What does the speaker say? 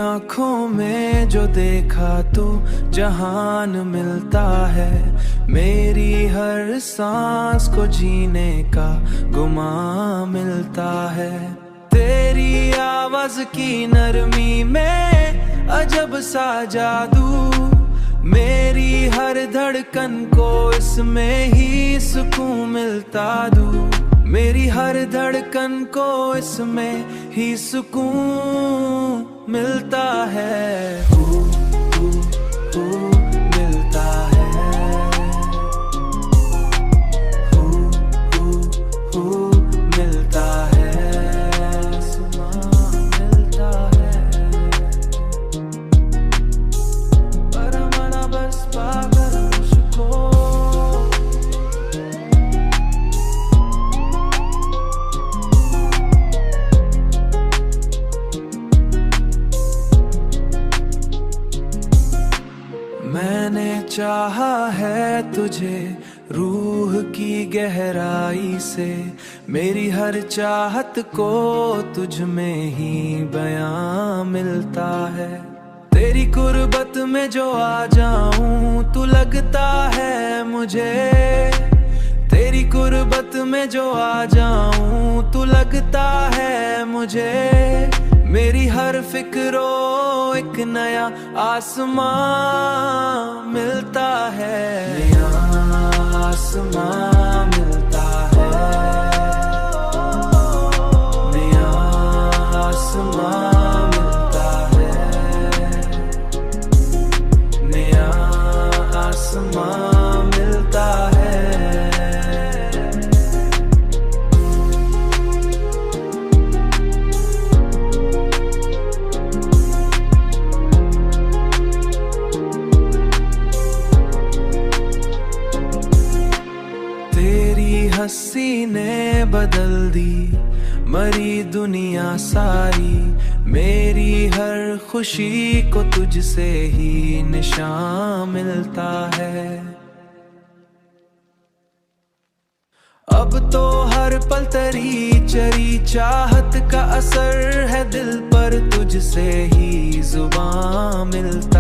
आँखों में जो देखा तो जहान मिलता है, मेरी हर सांस को जीने का गुमा मिलता है। तेरी आवाज की नरमी में अजब सा जादू, मेरी हर धड़कन को इसमें ही सुकून मिलता दूँ। मेरी हर धड़कन को इसमें ही सुकून मिलता है। मिलता है। मिलता है। मिलता है। पर मना बस पागल मुझको। मैंने चाहा है तुझे रूह की गहराई से, मेरी हर चाहत को तुझ में ही बयां मिलता है। तेरी कुर्बत में जो आ जाऊं तू लगता है मुझे, तेरी कुर्बत में जो आ जाऊं तू लगता है मुझे। मेरी हर फिक्रों एक नया आसमां मिलता है। नया आसमां मिलता है। नया आसमां मिलता है। नया आसमां मिलता है। तेरी हंसी ने बदल दी मरी दुनिया सारी, मेरी हर खुशी को तुझसे ही निशान मिलता है। अब तो हर पल तेरी चरी चाहत का असर है दिल पर, तुझसे ही जुबान मिलता